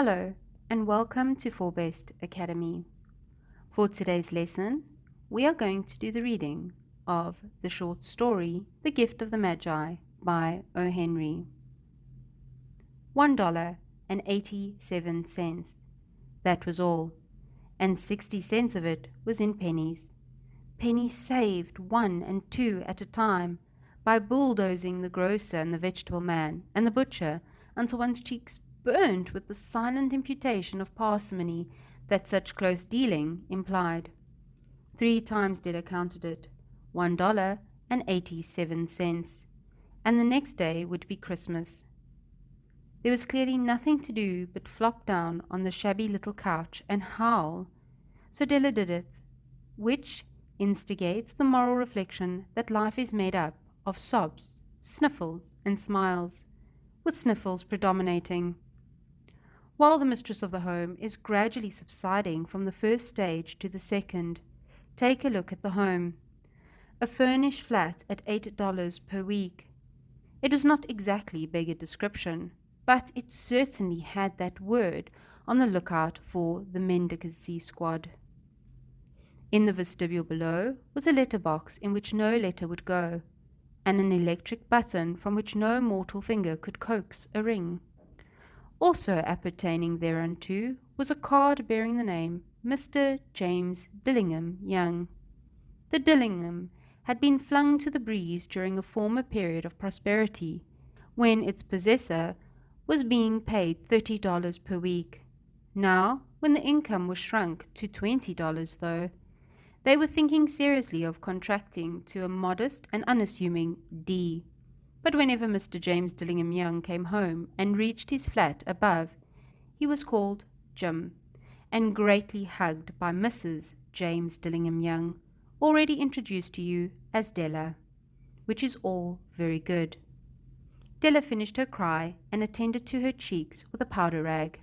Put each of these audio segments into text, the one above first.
Hello and welcome to For Best Academy. For today's lesson, we are going to do the reading of the short story The Gift of the Magi by O.Henry. $1.87. That was all, and 60 cents of it was in pennies. Pennies saved 1 and 2 at a time by bulldozing the grocer and the vegetable man and the butcher until one's cheeks burnt with the silent imputation of parsimony that such close dealing implied. 3 times Della counted it, $1.87, and the next day would be Christmas. There was clearly nothing to do but flop down on the shabby little couch and howl, so Della did it, which instigates the moral reflection that life is made up of sobs, sniffles, and smiles, with sniffles predominating. While the mistress of the home is gradually subsiding from the first stage to the second, take a look at the home. A furnished flat at $8 per week. It was not exactly beggar description, but it certainly had that word on the lookout for the mendicancy squad. In the vestibule below was a letterbox in which no letter would go, and an electric button from which no mortal finger could coax a ring. Also appertaining thereunto was a card bearing the name Mr. James Dillingham Young. The Dillingham had been flung to the breeze during a former period of prosperity, when its possessor was being paid $30 per week. Now, when the income was shrunk to $20 though, they were thinking seriously of contracting to a modest and unassuming D. But whenever Mr. James Dillingham Young came home and reached his flat above, he was called Jim, and greatly hugged by Mrs. James Dillingham Young, already introduced to you as Della, which is all very good. Della finished her cry and attended to her cheeks with a powder rag.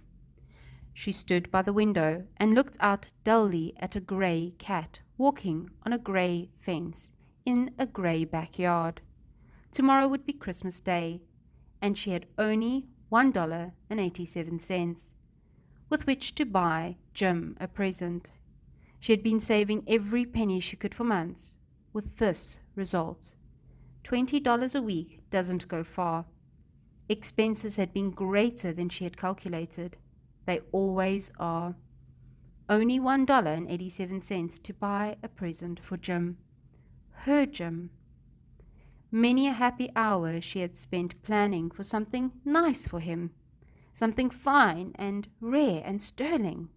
She stood by the window and looked out dully at a grey cat walking on a grey fence in a grey backyard. Tomorrow would be Christmas Day, and she had only $1.87, with which to buy Jim a present. She had been saving every penny she could for months, with this result. $20 a week doesn't go far. Expenses had been greater than she had calculated. They always are. Only $1.87 to buy a present for Jim. Her Jim. Many a happy hour she had spent planning for something nice for him, something fine and rare and sterling,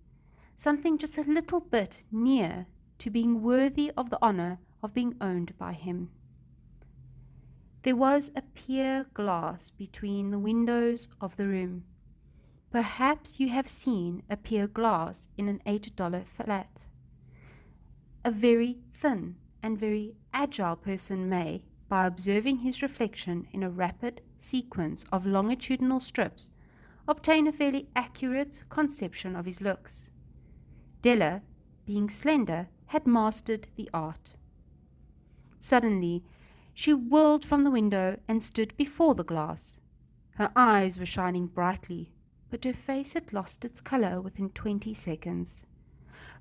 something just a little bit near to being worthy of the honor of being owned by him. There was a pier glass between the windows of the room. Perhaps you have seen a pier glass in an $8 flat. A very thin and very agile person may, by observing his reflection in a rapid sequence of longitudinal strips, obtain a fairly accurate conception of his looks. Della, being slender, had mastered the art. Suddenly, she whirled from the window and stood before the glass. Her eyes were shining brightly, but her face had lost its color within 20 seconds.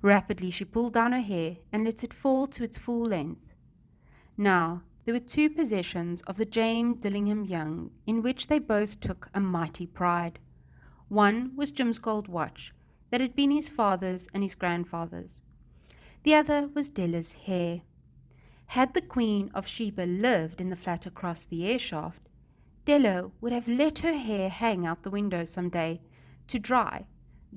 Rapidly she pulled down her hair and let it fall to its full length. Now, there were 2 possessions of the James Dillingham Young in which they both took a mighty pride. One was Jim's gold watch, that had been his father's and his grandfather's. The other was Della's hair. Had the Queen of Sheba lived in the flat across the air shaft, Della would have let her hair hang out the window some day to dry,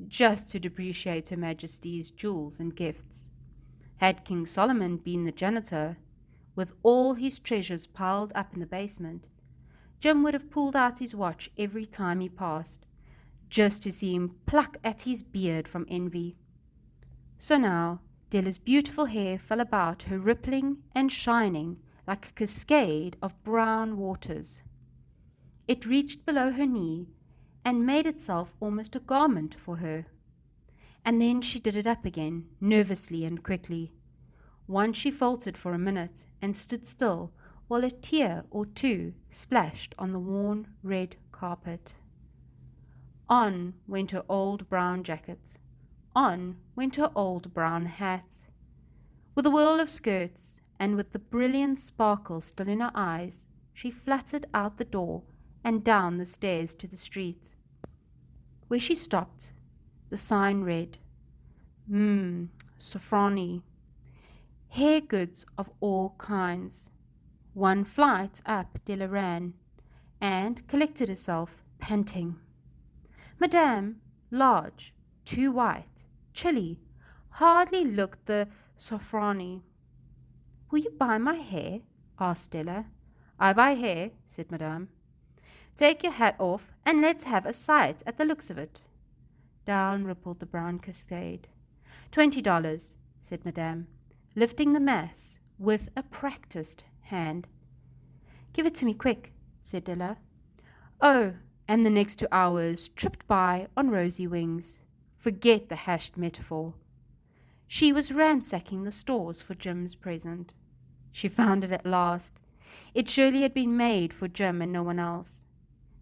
just to depreciate Her Majesty's jewels and gifts. Had King Solomon been the janitor, with all his treasures piled up in the basement, Jim would have pulled out his watch every time he passed, just to see him pluck at his beard from envy. So now Della's beautiful hair fell about her, rippling and shining like a cascade of brown waters. It reached below her knee and made itself almost a garment for her. And then she did it up again, nervously and quickly. Once she faltered for a minute and stood still while a tear or two splashed on the worn red carpet. On went her old brown jacket. On went her old brown hat. With a whirl of skirts, and with the brilliant sparkle still in her eyes, she fluttered out the door and down the stairs to the street. Where she stopped, the sign read, Sofroni, hair goods of all kinds. One flight up Della ran, and collected herself, panting. Madame, large, too white, chilly, hardly looked the Sofroni. Will you buy my hair? Asked Della. I buy hair, said Madame. Take your hat off, and let's have a sight at the looks of it. Down rippled the brown cascade. $20, said Madame, lifting the mass with a practised hand. Give it to me quick, said Della. Oh, and the next 2 hours tripped by on rosy wings. Forget the hashed metaphor. She was ransacking the stores for Jim's present. She found it at last. It surely had been made for Jim and no one else.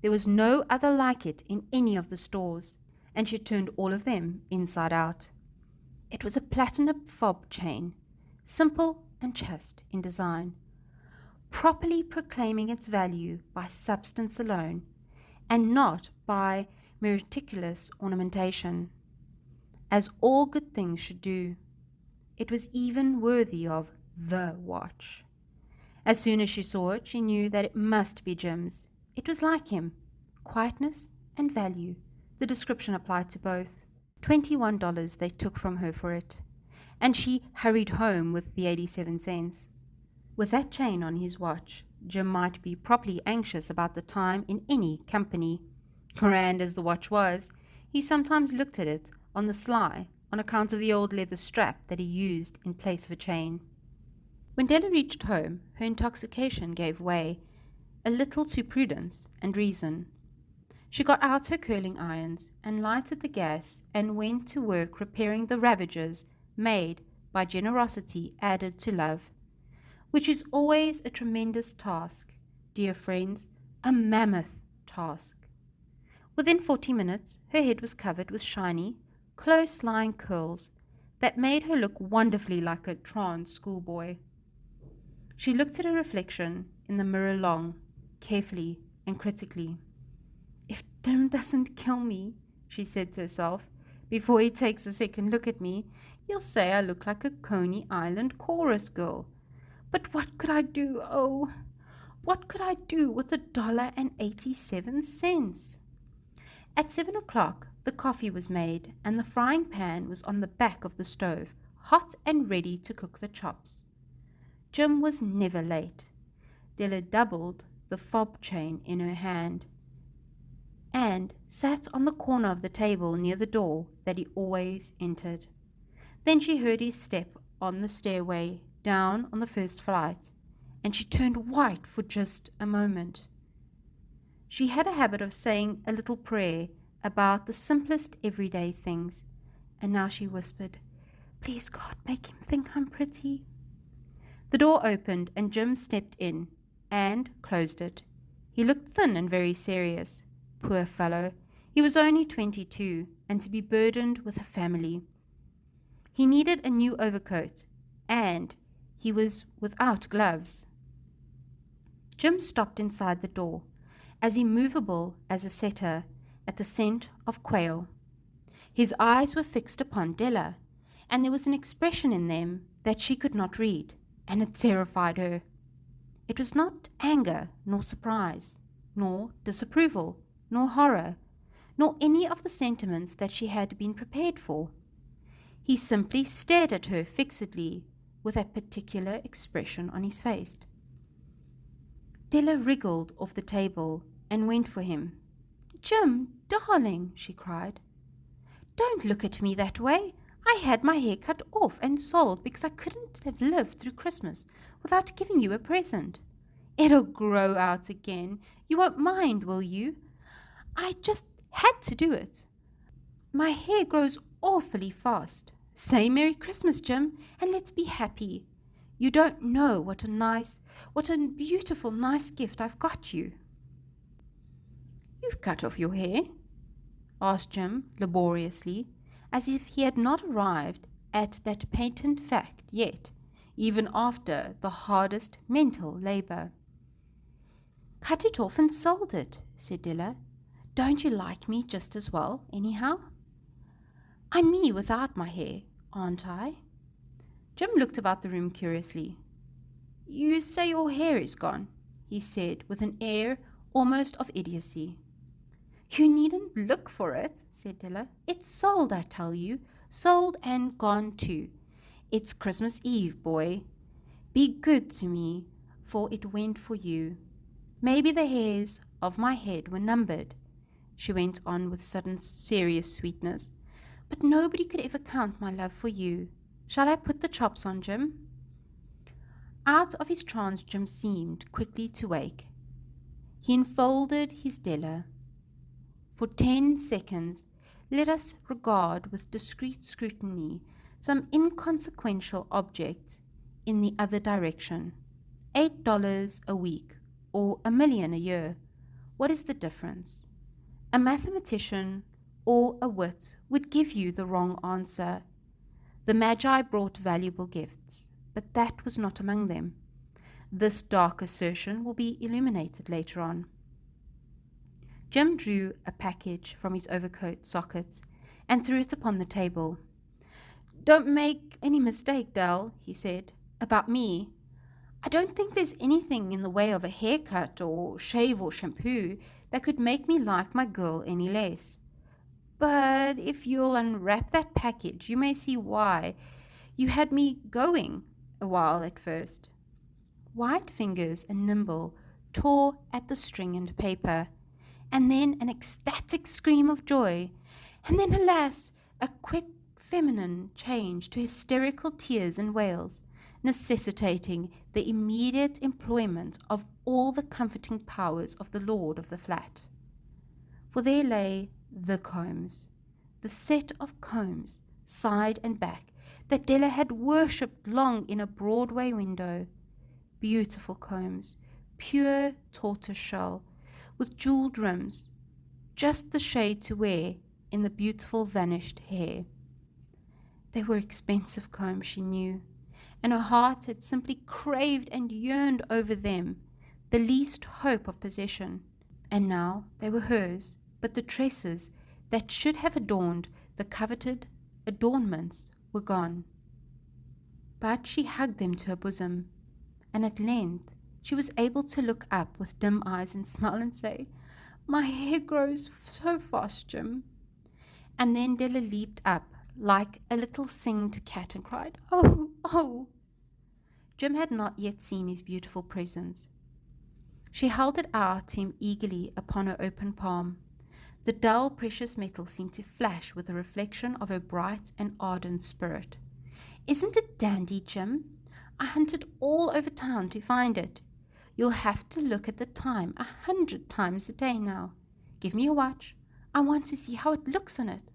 There was no other like it in any of the stores, and she turned all of them inside out. It was a platinum fob chain, simple and chaste in design, properly proclaiming its value by substance alone, and not by meticulous ornamentation, as all good things should do. It was even worthy of the watch. As soon as she saw it, she knew that it must be Jim's. It was like him, quietness and value. The description applied to both. $21 they took from her for it, and she hurried home with the 87 cents. With that chain on his watch, Jim might be properly anxious about the time in any company. Grand as the watch was, he sometimes looked at it on the sly on account of the old leather strap that he used in place of a chain. When Della reached home, her intoxication gave way a little to prudence and reason. She got out her curling irons and lighted the gas and went to work repairing the ravages made by generosity added to love, which is always a tremendous task, dear friends, a mammoth task. Within 40 minutes, her head was covered with shiny, close-lying curls that made her look wonderfully like a trans schoolboy. She looked at her reflection in the mirror long, carefully and critically. If Jim doesn't kill me, she said to herself, before he takes a second look at me, he'll say I look like a Coney Island chorus girl. But what could I do? Oh, what could I do with $1.87? At 7 o'clock, the coffee was made, and the frying pan was on the back of the stove, hot and ready to cook the chops. Jim was never late. Della doubled the fob chain in her hand and sat on the corner of the table near the door that he always entered. Then she heard his step on the stairway down on the first flight, and she turned white for just a moment. She had a habit of saying a little prayer about the simplest everyday things, and now she whispered, "Please God, make him think I'm pretty." The door opened, and Jim stepped in and closed it. He looked thin and very serious. Poor fellow, he was only 22, and to be burdened with a family. He needed a new overcoat, and he was without gloves. Jim stopped inside the door, as immovable as a setter at the scent of quail. His eyes were fixed upon Della, and there was an expression in them that she could not read, and it terrified her. It was not anger, nor surprise, nor disapproval, nor horror, nor any of the sentiments that she had been prepared for. He simply stared at her fixedly, with a particular expression on his face. Della wriggled off the table and went for him. "Jim, darling," she cried, "don't look at me that way. I had my hair cut off and sold because I couldn't have lived through Christmas without giving you a present. It'll grow out again. You won't mind, will you? I just had to do it. My hair grows awfully fast. Say Merry Christmas, Jim, and let's be happy. You don't know what a beautiful, nice gift I've got you." "You've cut off your hair?" asked Jim laboriously, as if he had not arrived at that patent fact yet, even after the hardest mental labor. "Cut it off and sold it," said Della. "Don't you like me just as well, anyhow?" "I'm me without my hair, aren't I?" Jim looked about the room curiously. "You say your hair is gone," he said with an air almost of idiocy. "You needn't look for it," said Della. "It's sold, I tell you. Sold and gone too. It's Christmas Eve, boy. Be good to me, for it went for you. Maybe the hairs of my head were numbered," she went on with sudden serious sweetness, "but nobody could ever count my love for you. Shall I put the chops on, Jim?" Out of his trance, Jim seemed quickly to wake. He enfolded his Della. For 10 seconds, let us regard with discreet scrutiny some inconsequential object in the other direction. $8 a week, or $1 million a year. What is the difference? A mathematician or a wit would give you the wrong answer. The Magi brought valuable gifts, but that was not among them. This dark assertion will be illuminated later on. Jim drew a package from his overcoat socket and threw it upon the table. "Don't make any mistake, Dell," he said, "about me. I don't think there's anything in the way of a haircut or shave or shampoo that could make me like my girl any less. But if you'll unwrap that package, you may see why you had me going a while at first." White fingers and nimble tore at the string and paper, and then an ecstatic scream of joy, and then, alas, a quick feminine change to hysterical tears and wails, necessitating the immediate employment of all the comforting powers of the lord of the flat. For there lay the combs, the set of combs, side and back, that Della had worshipped long in a Broadway window. Beautiful combs, pure tortoiseshell, with jeweled rims, just the shade to wear in the beautiful vanished hair. They were expensive combs, she knew, and her heart had simply craved and yearned over them, the least hope of possession. And now they were hers, but the tresses that should have adorned the coveted adornments were gone. But she hugged them to her bosom, and at length she was able to look up with dim eyes and smile and say, "My hair grows so fast, Jim." And then Della leaped up like a little singed cat and cried, "Oh, oh!" Jim had not yet seen his beautiful presents. She held it out to him eagerly upon her open palm. The dull, precious metal seemed to flash with a reflection of her bright and ardent spirit. "Isn't it dandy, Jim? I hunted all over town to find it. You'll have to look at the time 100 times a day now. Give me your watch. I want to see how it looks on it."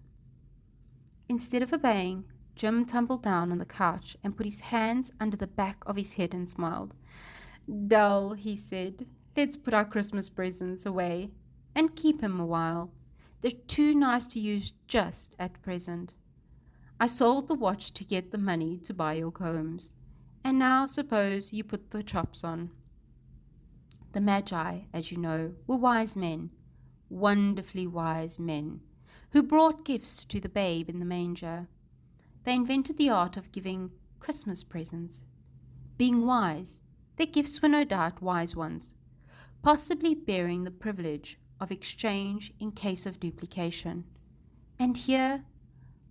Instead of obeying, Jim tumbled down on the couch and put his hands under the back of his head and smiled. "Dull," he said. "Let's put our Christmas presents away and keep him a while. They're too nice to use just at present. I sold the watch to get the money to buy your combs. And now suppose you put the chops on." The Magi, as you know, were wise men, wonderfully wise men, who brought gifts to the babe in the manger. They invented the art of giving Christmas presents. Being wise, their gifts were no doubt wise ones, possibly bearing the privilege of exchange in case of duplication. And here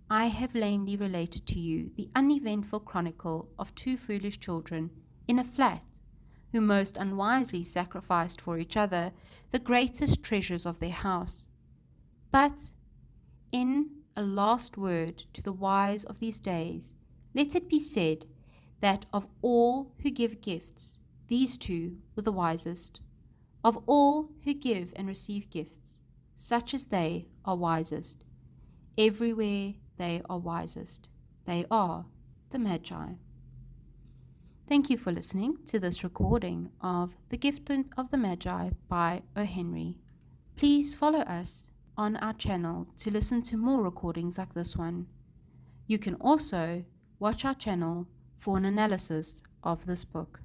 I have lamely related to you the uneventful chronicle of two foolish children in a flat, who most unwisely sacrificed for each other the greatest treasures of their house. But in a last word to the wise of these days, let it be said that of all who give gifts, these two were the wisest. Of all who give and receive gifts, such as they are wisest. Everywhere they are wisest. They are the Magi. Thank you for listening to this recording of The Gift of the Magi by O.Henry. Please follow us on our channel to listen to more recordings like this one. You can also watch our channel for an analysis of this book.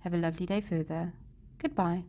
Have a lovely day further. Goodbye.